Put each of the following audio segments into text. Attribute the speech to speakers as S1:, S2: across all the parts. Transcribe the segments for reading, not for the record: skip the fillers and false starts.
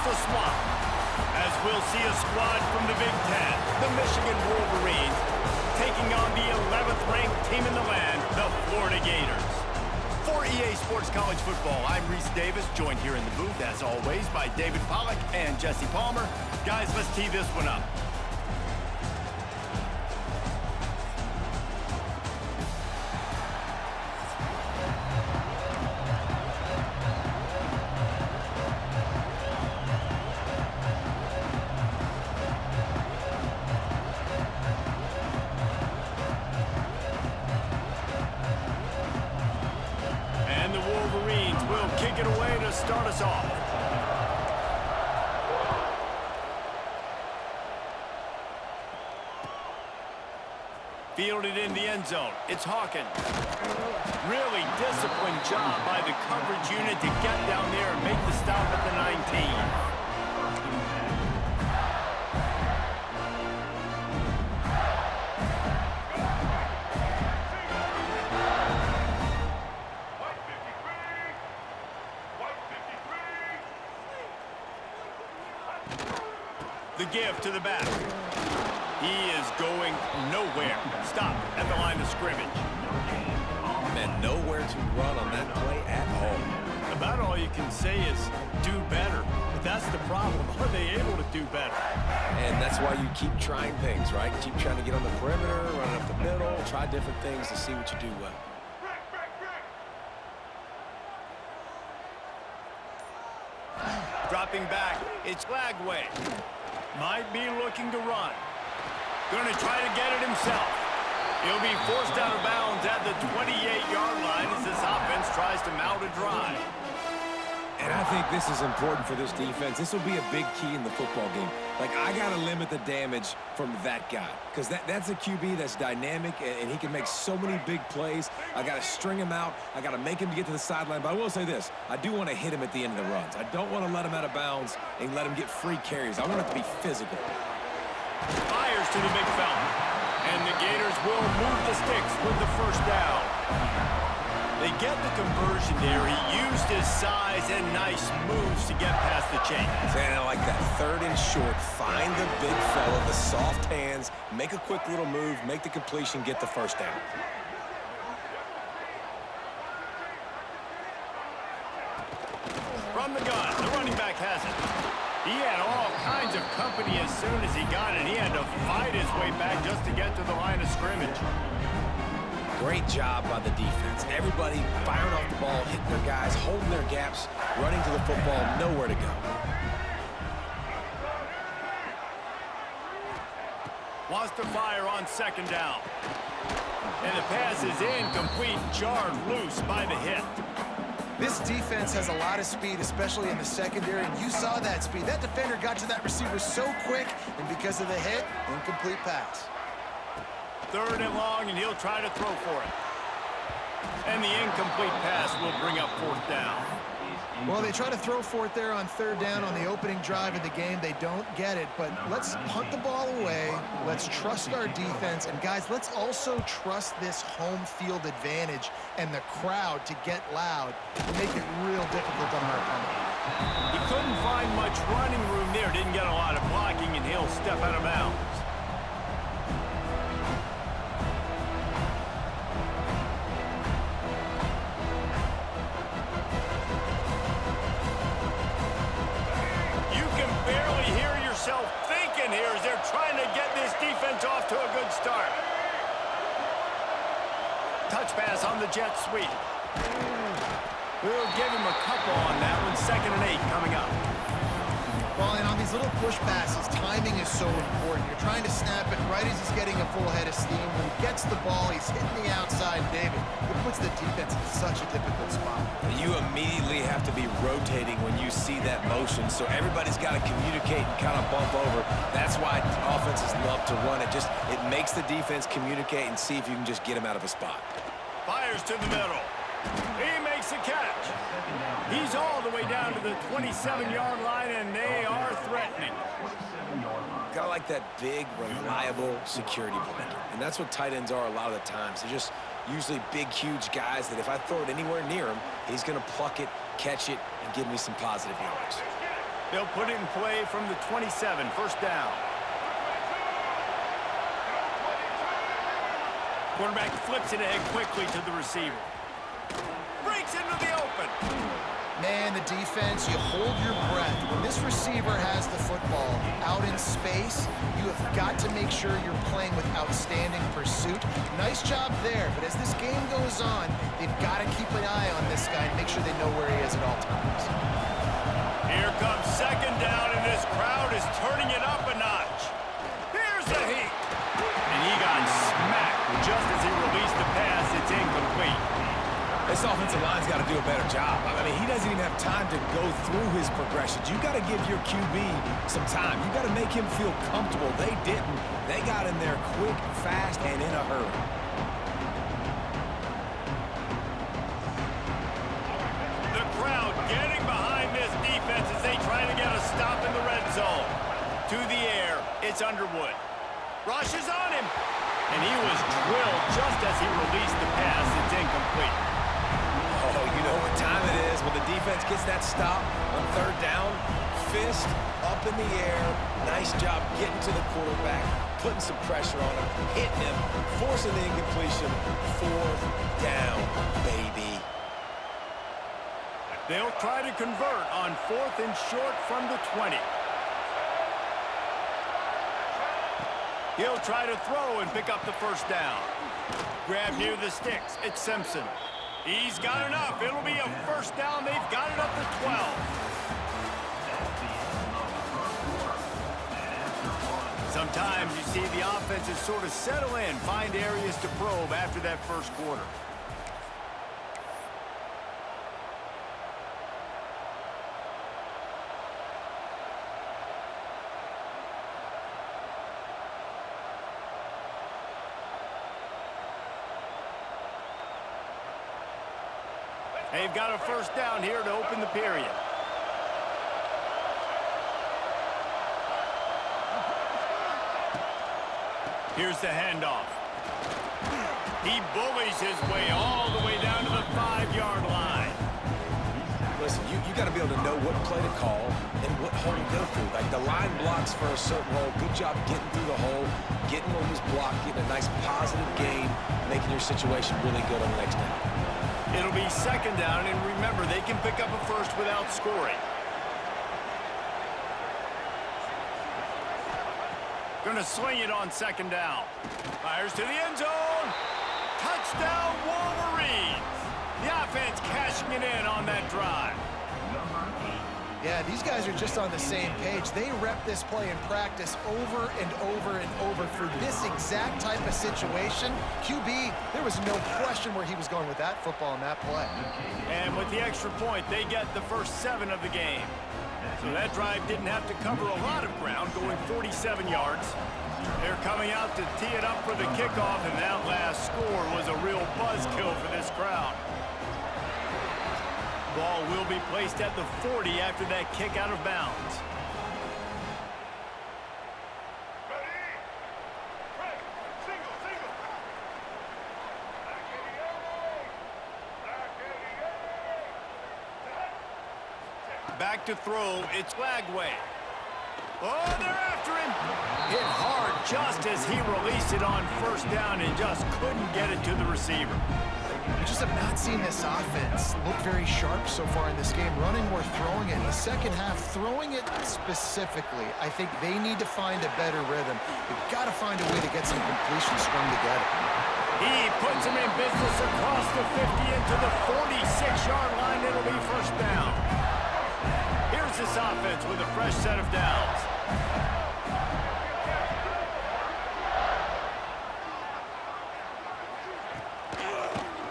S1: the swamp. As we'll see a squad from the Big Ten, the Michigan Wolverines, taking on the 11th ranked team in the land, the Florida Gators. For EA Sports College Football, I'm Reese Davis, joined here in the booth, as always, by David Pollack and Jesse Palmer. Guys, let's tee this one up. Kick it away to start us off. Fielded in the end zone. It's Hawkins. Really disciplined job by the coverage unit to get down there and make the stop at the 19. The give to the back. He is going nowhere. Stop at the line of scrimmage.
S2: And nowhere to run on that play at all.
S1: About all you can say is do better. But that's the problem. Are they able to do better?
S2: And that's why you keep trying things, right? Keep trying to get on the perimeter, run up the middle, try different things to see what you do well.
S1: Dropping back, it's Lagway. Might be looking to run. Going to try to get it himself. He'll be forced out of bounds at the 28-yard line as this offense tries to mount a drive.
S2: And I think this is important for this defense. This will be a big key in the football game. Like, I got to limit the damage from that guy because that's a QB that's dynamic, and he can make so many big plays. I got to string him out. I got to make him get to the sideline. But I will say this. I do want to hit him at the end of the runs. I don't want to let him out of bounds and let him get free carries. I want it to be physical.
S1: Fires to the big fella. And the Gators will move the sticks with the first down. They get the conversion there. He used his size and nice moves to get past the chains.
S2: And I like that third and short. Find the big fella, the soft hands, make a quick little move, make the completion, get the first down.
S1: From the gun, the running back has it. He had all kinds of company as soon as he got it. He had to fight his way back just to get to the line of scrimmage.
S2: Great job by the defense. Everybody firing off the ball, hitting their guys, holding their gaps, running to the football, nowhere to go.
S1: Wants to fire on second down. And the pass is incomplete, jarred loose by the hit.
S3: This defense has a lot of speed, especially in the secondary, and you saw that speed. That defender got to that receiver so quick, and because of the hit, incomplete pass.
S1: Third and long, and he'll try to throw for it. And the incomplete pass will bring up fourth down.
S3: Well, they try to throw for it there on third down on the opening drive of the game. They don't get it, but let's punt the ball away. Let's trust our defense. And, guys, let's also trust this home field advantage and the crowd to get loud and make it real difficult on our opponent.
S1: He couldn't find much running room there. Didn't get a lot of blocking, and he'll step out of bounds. Thinking here as they're trying to get this defense off to a good start. Touch pass on the jet sweep. We'll give him a couple on that one. 2nd and 8 coming up.
S3: Well, and on these little push passes, timing is so important. You're trying to snap it right as he's getting a full head of steam. When he gets the ball, he's hitting the outside, David. It puts the defense in such a difficult spot.
S2: You immediately have to be rotating when you see that motion, so everybody's got to communicate and kind of bump over. That's why offenses love to run it. It makes the defense communicate and see if you can just get him out of a spot.
S1: Fires to the middle. He makes the catch. He's all the way down to the 27-yard line, and they are threatening.
S2: Got to like that big, reliable security blanket. And that's what tight ends are a lot of the times. They're just usually big, huge guys that if I throw it anywhere near him, he's going to pluck it, catch it, and give me some positive yards.
S1: They'll put it in play from the 27, first down. Quarterback flips it ahead quickly to the receiver. Breaks into the open.
S3: Man, the defense, you hold your breath. When this receiver has the football out in space, you have got to make sure you're playing with outstanding pursuit. Nice job there, but as this game goes on, they've got to keep an eye on this guy and make sure they know where he is at all times.
S1: Here comes second down, and this crowd is turning it up a notch. Here's the heat. And he got smacked just as he released the pass. It's incomplete.
S2: This offensive line's got to do a better job. I mean, he doesn't even have time to go through his progressions. You got to give your QB some time. You got to make him feel comfortable. They didn't. They got in there quick, fast, and in a hurry.
S1: The crowd getting behind this defense as they try to get a stop in the red zone. To the air, it's Underwood. Rushes on him. And he was drilled just as he released the pass. It's incomplete.
S2: Oh, you know what time it is when the defense gets that stop on third down. Fist up in the air. Nice job getting to the quarterback, putting some pressure on him, hitting him, forcing the incompletion. Fourth down, baby.
S1: They'll try to convert on 4th and short from the 20. He'll try to throw and pick up the first down. Grab near the sticks. It's Simpson. He's got enough. It'll be a first down. They've got it up to 12. Sometimes you see the offenses sort of settle in, find areas to probe after that first quarter. They've got a first down here to open the period. Here's the handoff. He bullies his way all the way down to the 5-yard line.
S2: Listen, you got to be able to know what play to call and what hole to go through. Like the line blocks for a certain hole. Good job getting through the hole, getting what was blocked, getting a nice positive gain, making your situation really good on the next down.
S1: It'll be second down, and remember, they can pick up a first without scoring. Gonna sling it on second down. Fires to the end zone. Touchdown, Wolverines. The offense cashing it in on that drive.
S3: Yeah, these guys are just on the same page. They rep this play in practice over and over and over for this exact type of situation. QB, there was no question where he was going with that football and that play.
S1: And with the extra point, they get the first 7 of the game. So that drive didn't have to cover a lot of ground, going 47 yards. They're coming out to tee it up for the kickoff, and that last score was a real buzzkill for this crowd. Ball will be placed at the 40 after that kick out of bounds. Back to throw, it's Lagway. Oh, they're after him. Hit hard just as he released it on first down and just couldn't get it to the receiver.
S3: We just have not seen this offense look very sharp so far in this game, running or throwing it. In the second half, throwing it specifically, I think they need to find a better rhythm. They've got to find a way to get some completions strung together.
S1: He puts him in business across the 50 into the 46-yard line. It'll be first down. Here's this offense with a fresh set of downs.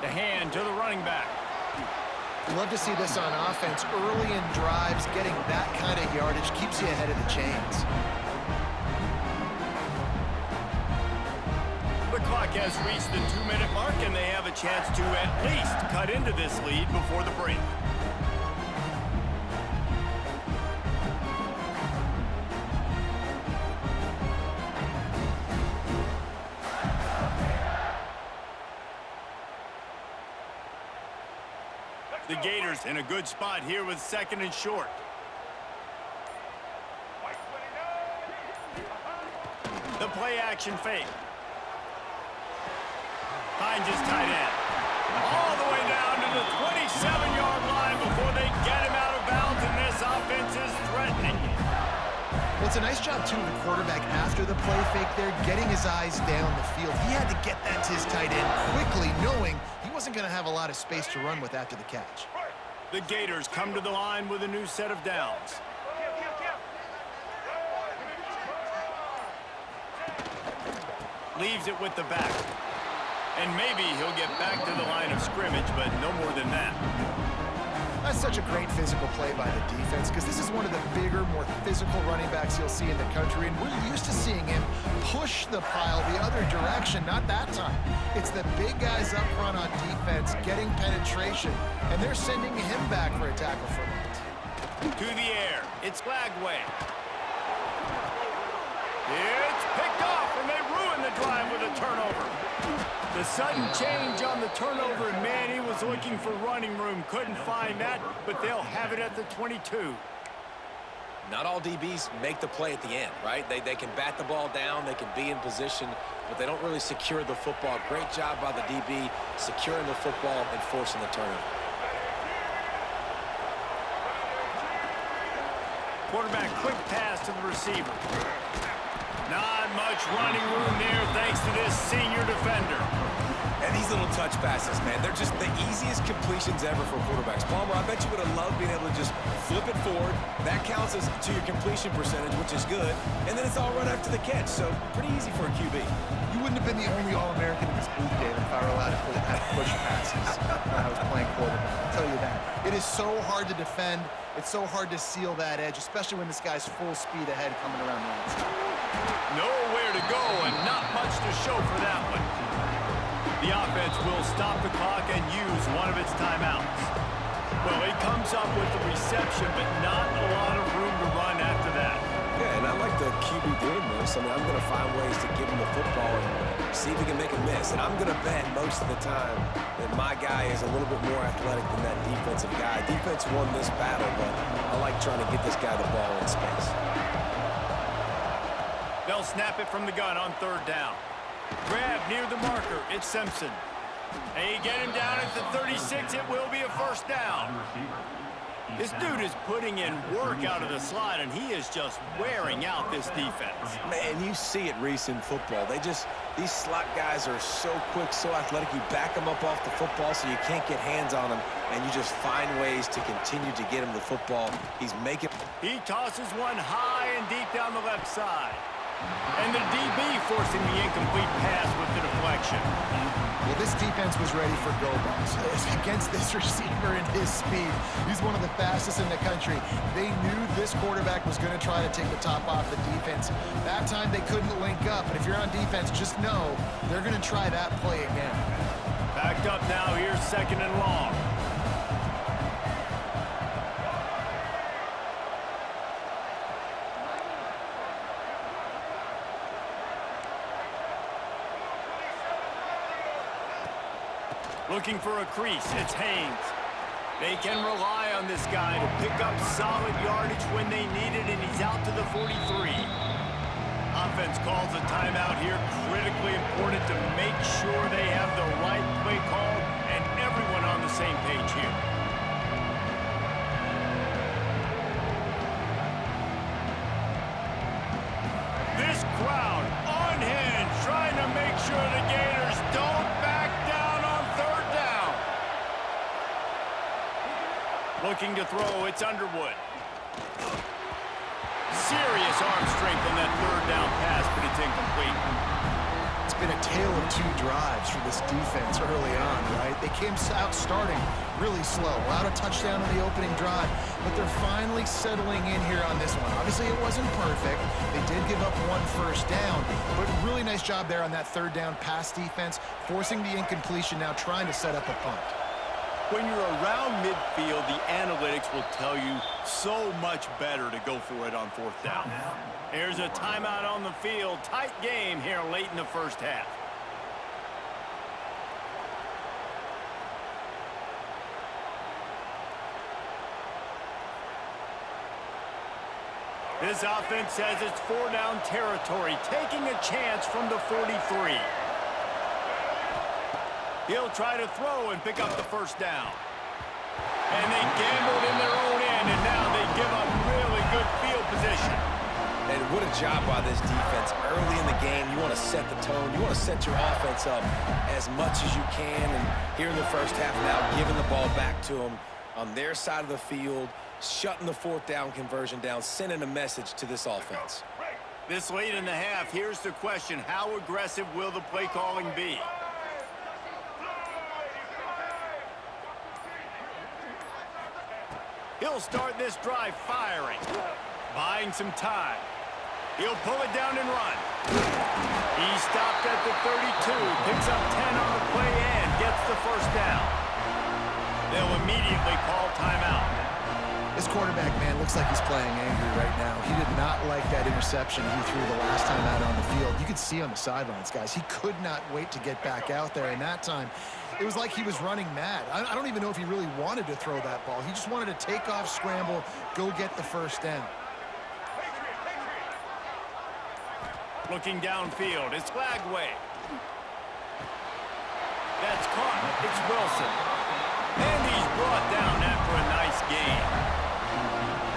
S1: The hand to the running back.
S3: Love to see this on offense. Early in drives, getting that kind of yardage keeps you ahead of the chains.
S1: The clock has reached the 2-minute mark, and they have a chance to at least cut into this lead before the break. The Gators in a good spot here with second and short. The play action fake. Finds his tight end. All the way down to the 27-yard line before they get him out of bounds, and this offense is threatening.
S3: Well, it's a nice job, too, of the quarterback after the play fake there, getting his eyes down the field. He had to get that to his tight end quickly, knowing he wasn't going to have a lot of space to run with after the catch.
S1: The Gators come to the line with a new set of downs. Leaves it with the back. And maybe he'll get back to the line of scrimmage, but no more than that.
S3: That's such a great physical play by the defense because this is one of the bigger, more physical running backs you'll see in the country, and we're used to seeing him push the pile the other direction. Not that time. It's the big guys up front on defense getting penetration, and they're sending him back for a tackle for that.
S1: To the air. It's Lagway. It's picked off, and they ruin the drive with a turnover. The sudden change on the turnover, and man, he was looking for running room. Couldn't find that, but they'll have it at the 22.
S2: Not all DBs make the play at the end, right? They can bat the ball down, they can be in position, but they don't really secure the football. Great job by the DB securing the football and forcing the turnover.
S1: Quarterback quick pass to the receiver. Not much running room there thanks to this senior defender.
S2: And these little touch passes, man, they're just the easiest completions ever for quarterbacks. Palmer, I bet you would have loved being able to just flip it forward. That counts as to your completion percentage, which is good. And then it's all run after the catch, so pretty easy for a QB.
S3: You wouldn't have been the only All-American in this booth, David, if I were allowed to have push passes when I was playing quarterback. I'll tell you that. It is so hard to defend. It's so hard to seal that edge, especially when this guy's full speed ahead coming around the outside.
S1: Nowhere to go and not much to show for that one. The offense will stop the clock and use one of its timeouts. Well, he comes up with the reception, but not a lot of room to run after that.
S2: Yeah, and I like the QB doing this. I mean, I'm going to find ways to give him the football and see if he can make a miss. And I'm going to bet most of the time that my guy is a little bit more athletic than that defensive guy. Defense won this battle, but I like trying to get this guy the ball in space.
S1: They'll snap it from the gun on third down. Grab near the marker. It's Simpson. They get him down at the 36. It will be a first down. This dude is putting in work out of the slot, and he is just wearing out this defense.
S2: Man, you see it, Reese, in football. These slot guys are so quick, so athletic. You back them up off the football so you can't get hands on them, and you just find ways to continue to get him the football. He's making...
S1: He tosses one high and deep down the left side. And the DB forcing the incomplete pass with the deflection.
S3: Well, this defense was ready for go-balls. Against this receiver and his speed, he's one of the fastest in the country. They knew this quarterback was going to try to take the top off the defense. That time they couldn't link up, but if you're on defense, just know they're going to try that play again.
S1: Backed up now, here's second and long. Looking for a crease, it's Haynes. They can rely on this guy to pick up solid yardage when they need it, and he's out to the 43. Offense calls a timeout here, critically important to make sure they have the right play call and everyone on the same page here. This crowd unhinged, trying to make sure the Gators don't back down on third down. Looking to throw, it's Underwood. Serious arm strength on that third down pass, but it's incomplete.
S3: It's been a tale of two drives for this defense early on, right? They came out starting really slow, allowed a touchdown on the opening drive, but they're finally settling in here on this one. Obviously, it wasn't perfect. They did give up one first down, but really nice job there on that third down pass defense, forcing the incompletion, now trying to set up a punt.
S1: When you're around midfield, the analytics will tell you so much better to go for it on fourth down. There's a timeout on the field. Tight game here late in the first half. This offense says it's 4-down territory, taking a chance from the 43. He'll try to throw and pick up the first down. And they gambled in their own end, and now they give up really good field position.
S2: And what a job by this defense. Early in the game, you want to set the tone. You want to set your offense up as much as you can. And here in the first half now, giving the ball back to them on their side of the field, shutting the 4th down conversion down, sending a message to this offense.
S1: This late in the half, here's the question. How aggressive will the play calling be? He'll start this drive firing, buying some time. He'll pull it down and run. He stopped at the 32, picks up 10 on the play and gets the first down. They'll immediately call timeout.
S3: This quarterback, man, looks like he's playing angry right now. He did not like that interception he threw the last time out on the field. You could see on the sidelines, guys. He could not wait to get back out there, and that time, it was like he was running mad. I don't even know if he really wanted to throw that ball. He just wanted to take off, scramble, go get the first down.
S1: Looking downfield, it's Lagway. That's caught. It's Wilson. And he's brought down after a nice gain.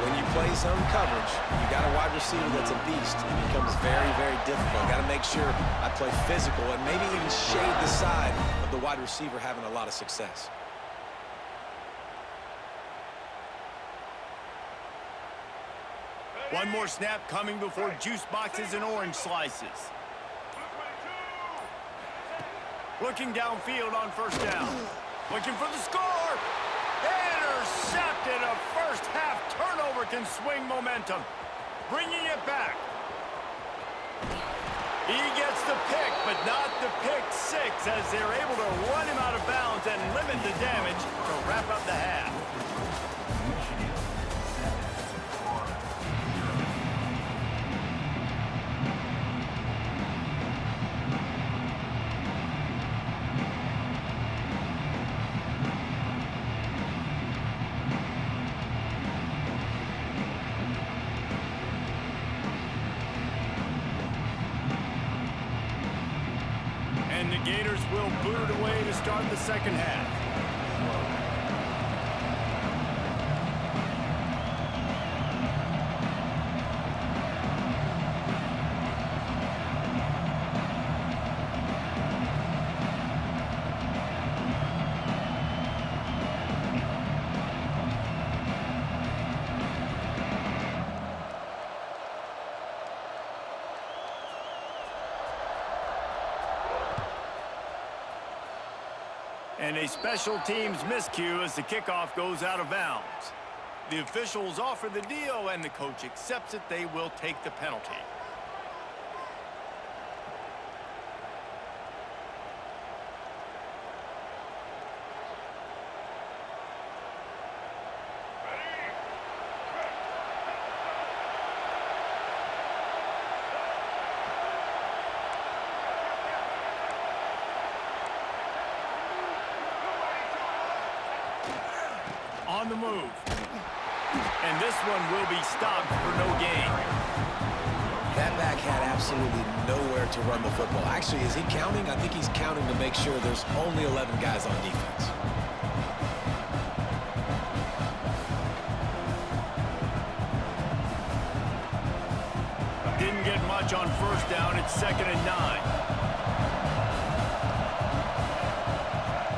S2: When you play zone coverage, you got a wide receiver that's a beast. It becomes very, very difficult. Got to make sure I play physical and maybe even shade the side of the wide receiver having a lot of success.
S1: One more snap coming before juice boxes and orange slices. Looking downfield on first down. Looking for the score. Intercepted. A first half turnover can swing momentum. Bringing it back. He gets the pick, but not the pick six as they're able to run him out of bounds and limit the damage to wrap up the half. And the Gators will boot it away to start the second half. And a special teams miscue as the kickoff goes out of bounds. The officials offer the deal, and the coach accepts it. They will take the penalty. On the move. And this one will be stopped for no gain.
S2: That back had absolutely nowhere to run the football. Actually, is he counting? I think he's counting to make sure there's only 11 guys on defense.
S1: Didn't get much on first down. It's 2nd and 9.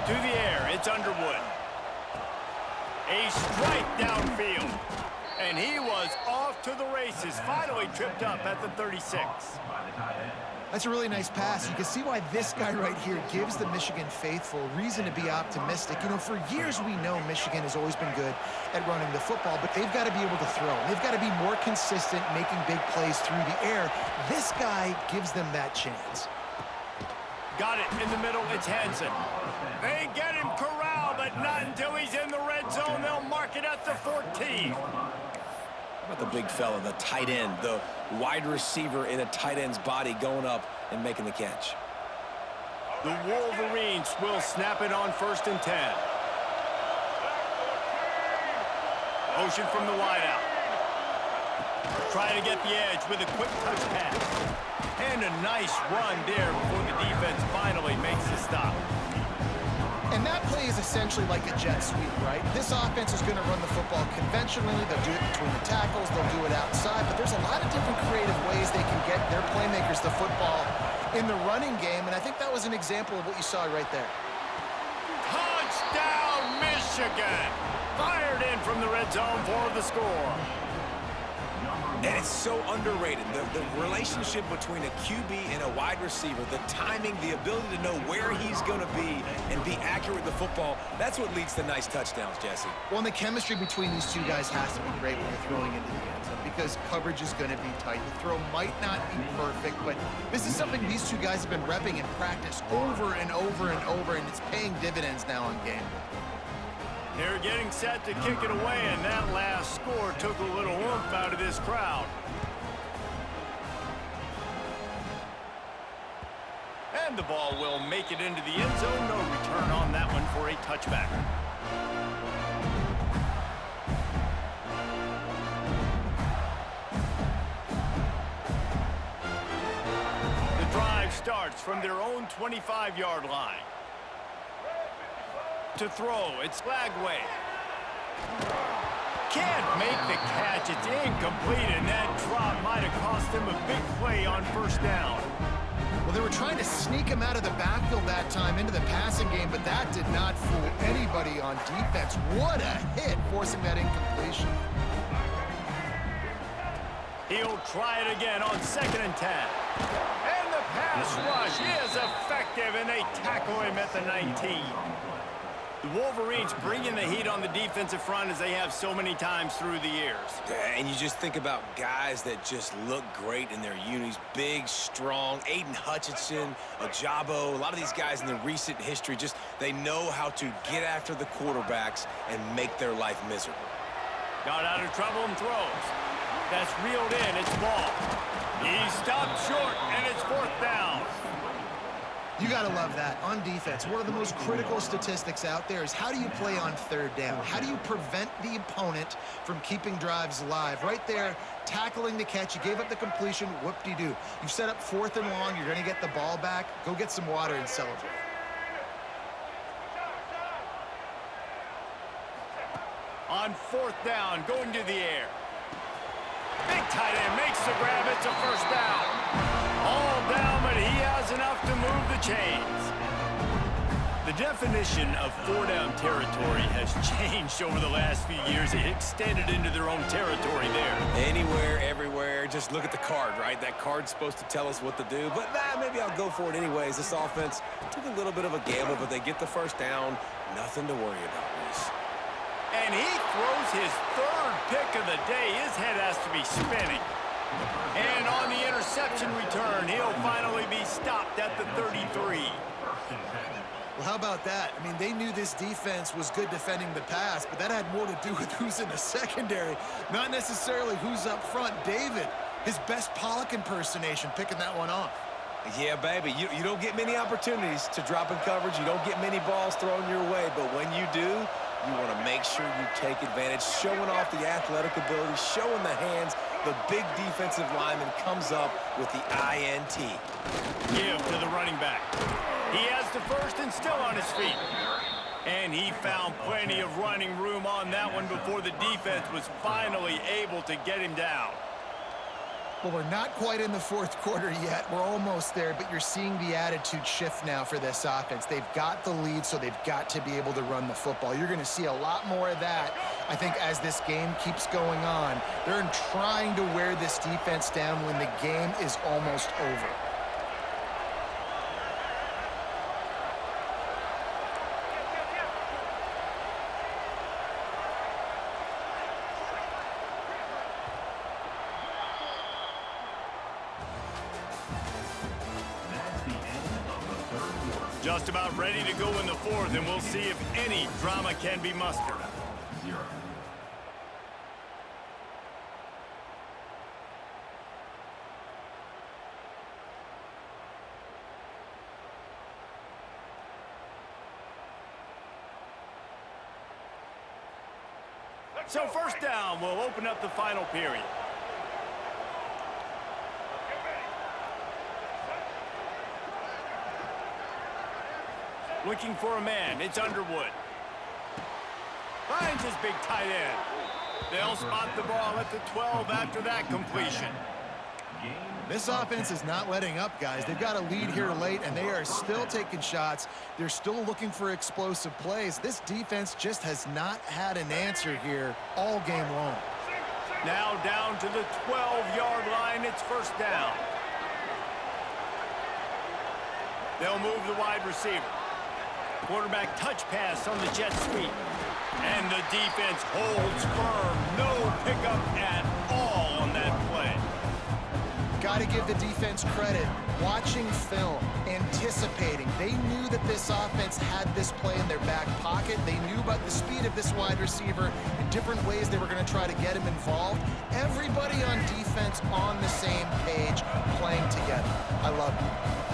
S1: To the air, it's Underwood. A strike downfield. And he was off to the races. Finally tripped up at the 36.
S3: That's a really nice pass. You can see why this guy right here gives the Michigan faithful reason to be optimistic. You know, for years we know Michigan has always been good at running the football, but they've got to be able to throw. They've got to be more consistent making big plays through the air. This guy gives them that chance.
S1: Got it in the middle. It's Hansen. They get him corralled, but not until he's in the red zone. They'll mark it at the 14.
S2: How about the big fella, the tight end, the wide receiver in a tight end's body going up and making the catch?
S1: The Wolverines will snap it on 1st and 10. Motion from the wideout. Trying to get the edge with a quick touch pass. And a nice run there before the defense finally makes the stop.
S3: And that play is essentially like a jet sweep, right? This offense is going to run the football conventionally. They'll do it between the tackles. They'll do it outside. But there's a lot of different creative ways they can get their playmakers the football in the running game. And I think that was an example of what you saw right there.
S1: Touchdown, Michigan! Fired in from the red zone for the score.
S2: And it's so underrated. The relationship between a QB and a wide receiver, the timing, the ability to know where he's going to be and be accurate with the football, that's what leads to nice touchdowns, Jesse.
S3: Well, and the chemistry between these two guys has to be great when you're throwing into the end zone because coverage is going to be tight. The throw might not be perfect, but this is something these two guys have been repping in practice over and over and over, and it's paying dividends now on game day.
S1: They're getting set to kick it away, and that last score took a little oomph out of this crowd. And the ball will make it into the end zone. No return on that one for a touchback. The drive starts from their own 25-yard line. To throw, it's Lagway. Can't make the catch, it's incomplete, and that drop might have cost him a big play on first down.
S3: Well, they were trying to sneak him out of the backfield that time into the passing game, but that did not fool anybody on defense. What a hit, forcing that incompletion.
S1: He'll try it again on 2nd and 10. And the pass rush is effective, and they tackle him at the 19. The Wolverines bringing the heat on the defensive front as they have so many times through the years.
S2: Yeah, and you just think about guys that just look great in their unis. Big, strong, Aiden Hutchinson, Ajabo, a lot of these guys in the recent history, just they know how to get after the quarterbacks and make their life miserable.
S1: Got out of trouble and throws. That's reeled in, it's ball. He stopped short, and it's 4th down.
S3: You got to love that. On defense, one of the most critical statistics out there is how do you play on 3rd down? How do you prevent the opponent from keeping drives alive? Right there, tackling the catch. You gave up the completion. Whoop-de-doo. You've set up 4th and long. You're going to get the ball back. Go get some water and celebrate.
S1: On 4th down, going to the air. Big tight end makes the grab. It's a first down. All down, but he has enough to move the chains. The definition of 4-down territory has changed over the last few years. It extended into their own territory there.
S2: Anywhere, everywhere, just look at the card, right? That card's supposed to tell us what to do, but maybe I'll go for it anyways. This offense took a little bit of a gamble, but they get the first down. Nothing to worry about, Reese.
S1: And he throws his 3rd pick of the day. His head has to be spinning. And on the interception return, he'll finally be stopped at the 33.
S3: Well, how about that? I mean, they knew this defense was good defending the pass, but that had more to do with who's in the secondary, not necessarily who's up front. David, his best Pollock impersonation, picking that one off.
S2: Yeah, baby, you don't get many opportunities to drop in coverage. You don't get many balls thrown your way, but when you do, you want to make sure you take advantage, showing off the athletic ability, showing the hands. The big defensive lineman comes up with the INT.
S1: Give to the running back. He has the first and still on his feet. And he found plenty of running room on that one before the defense was finally able to get him down.
S3: Well, we're not quite in the 4th quarter yet. We're almost there, but you're seeing the attitude shift now for this offense. They've got the lead, so they've got to be able to run the football. You're going to see a lot more of that, I think, as this game keeps going on. They're trying to wear this defense down when the game is almost over.
S1: Just about ready to go in the 4th, and we'll see if any drama can be mustered. So 1st down will open up the final period. Looking for a man. It's Underwood. Finds his big tight end. They'll spot the ball at the 12 after that completion.
S3: This offense is not letting up, guys. They've got a lead here late, and they are still taking shots. They're still looking for explosive plays. This defense just has not had an answer here all game long.
S1: Now down to the 12-yard line. It's first down. They'll move the wide receiver. Quarterback touch pass on the jet sweep. And the defense holds firm. No pickup at all on that play.
S3: Got to give the defense credit. Watching film, anticipating. They knew that this offense had this play in their back pocket. They knew about the speed of this wide receiver and different ways they were going to try to get him involved. Everybody on defense on the same page, playing together. I love it.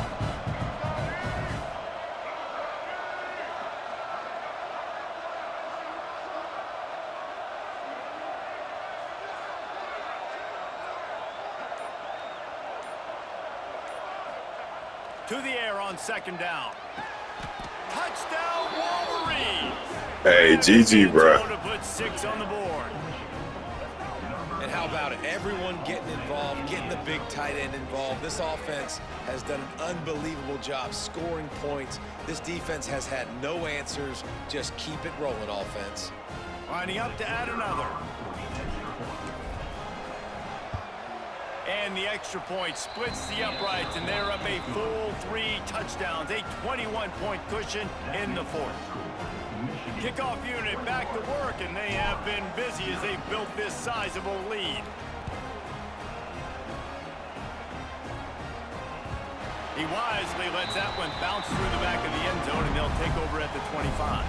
S1: To the air on second down. Touchdown, Wolverines!
S4: Hey, GG, bro.
S1: To put 6 on the board.
S2: And how about it? Everyone getting involved, getting the big tight end involved. This offense has done an unbelievable job scoring points. This defense has had no answers. Just keep it rolling, offense.
S1: Lining up to add another. And the extra point splits the uprights, and they're up a full 3 touchdowns, a 21-point cushion in the fourth. Kickoff unit back to work, and they have been busy as they've built this sizable lead. He wisely lets that one bounce through the back of the end zone, and they'll take over at the 25.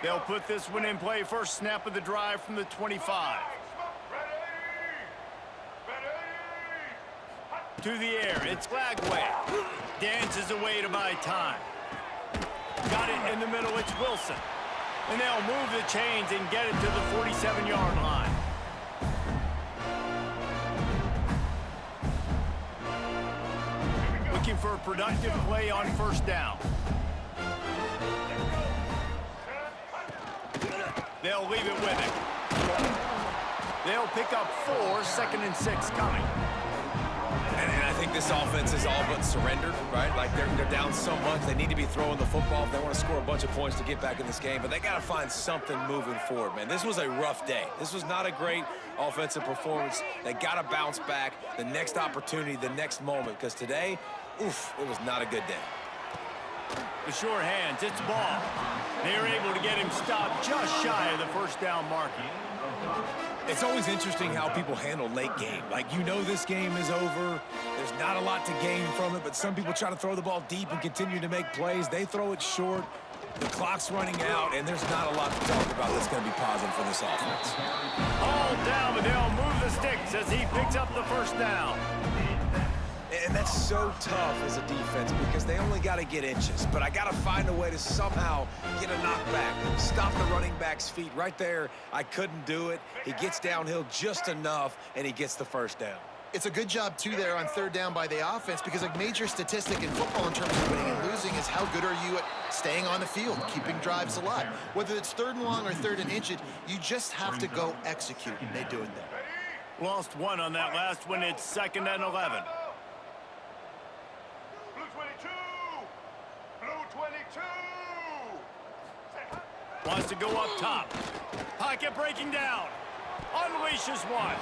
S1: They'll put this one in play. First snap of the drive from the 25. To the air, it's Lagway. Dances away to buy time. Got it in the middle, it's Wilson. And they'll move the chains and get it to the 47-yard line. Looking for a productive play on first down. They'll leave it with him. They'll pick up 4, 2nd and 6 coming.
S2: And I think this offense is all but surrendered, right? Like they're down so much. They need to be throwing the football if they want to score a bunch of points to get back in this game. But they got to find something moving forward, man. This was a rough day. This was not a great offensive performance. They got to bounce back the next opportunity, the next moment. Because today, oof, it was not a good day.
S1: The sure hands, it's Ball. They're able to get him stopped just shy of the first down marker.
S2: It's always interesting how people handle late game. Like, you know this game is over. There's not a lot to gain from it, but some people try to throw the ball deep and continue to make plays. They throw it short. The clock's running out, and there's not a lot to talk about that's going to be positive for this offense.
S1: All down, but they'll move the sticks as he picks up the first down.
S2: And that's so tough as a defense because they only got to get inches. But I got to find a way to somehow get a knockback, stop the running back's feet. Right there, I couldn't do it. He gets downhill just enough, and he gets the first down.
S3: It's a good job, too, there on third down by the offense because a major statistic in football in terms of winning and losing is how good are you at staying on the field, keeping drives alive. Whether it's 3rd and long or 3rd and inch, you just have to go execute, and they do it there.
S1: Lost 1 on that last one. It's 2nd and 11. Wants to go up top. Pocket breaking down. Unleashes one.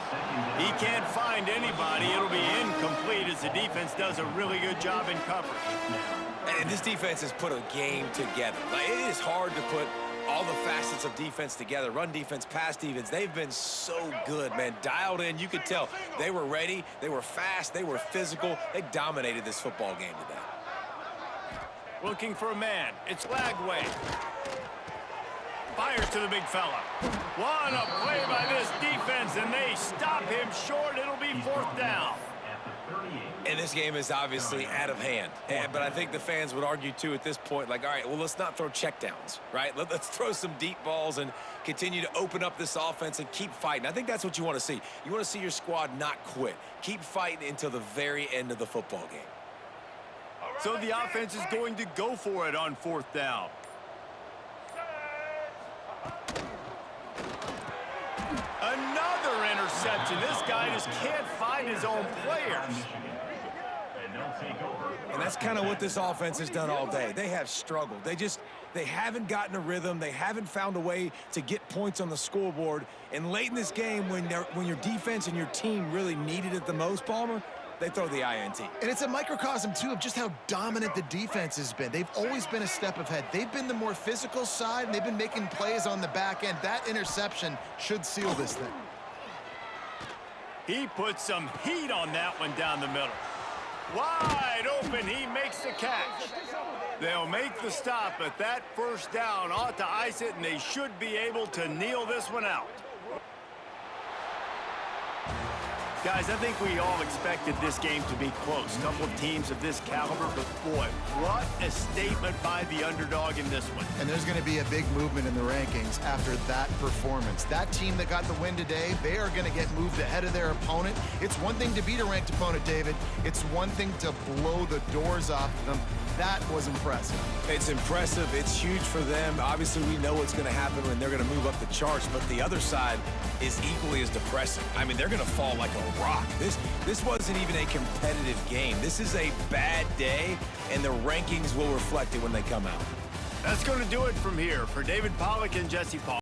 S1: He can't find anybody. It'll be incomplete as the defense does a really good job in coverage.
S2: And this defense has put a game together. Like, it is hard to put all the facets of defense together. Run defense, pass defense. They've been so good, man. Dialed in. You could tell they were ready. They were fast. They were physical. They dominated this football game today.
S1: Looking for a man. It's Lagway. Fires to the big fella. What a play by this defense, and they stop him short. It'll be 4th down.
S2: And this game is obviously out of hand. But I think the fans would argue, too, at this point, like, all right, well, let's not throw checkdowns, right? Let's throw some deep balls and continue to open up this offense and keep fighting. I think that's what you want to see. You want to see your squad not quit. Keep fighting until the very end of the football game.
S1: So the offense is going to go for it on 4th down. Another interception. This guy just can't find his own players.
S2: And that's kind of what this offense has done all day. They have struggled. They haven't gotten a rhythm. They haven't found a way to get points on the scoreboard. And late in this game, when your defense and your team really needed it the most, Palmer, they throw the INT.
S3: And it's a microcosm, too, of just how dominant the defense has been. They've always been a step ahead. They've been the more physical side, and they've been making plays on the back end. That interception should seal this thing.
S1: He put some heat on that one down the middle. Wide open, he makes the catch. They'll make the stop, but that 1st down ought to ice it, and they should be able to kneel this one out. Guys, I think we all expected this game to be close. A couple of teams of this caliber, but boy, what a statement by the underdog in this one.
S3: And there's going to be a big movement in the rankings after that performance. That team that got the win today, they are going to get moved ahead of their opponent. It's one thing to beat a ranked opponent, David. It's one thing to blow the doors off of them. That was impressive.
S2: It's impressive. It's huge for them. Obviously, we know what's going to happen when they're going to move up the charts, but the other side is equally as depressing. I mean, they're going to fall like a rock. This wasn't even a competitive game. This is a bad day, and the rankings will reflect it when they come out.
S1: That's going to do it from here. For David Pollack and Jesse Paul.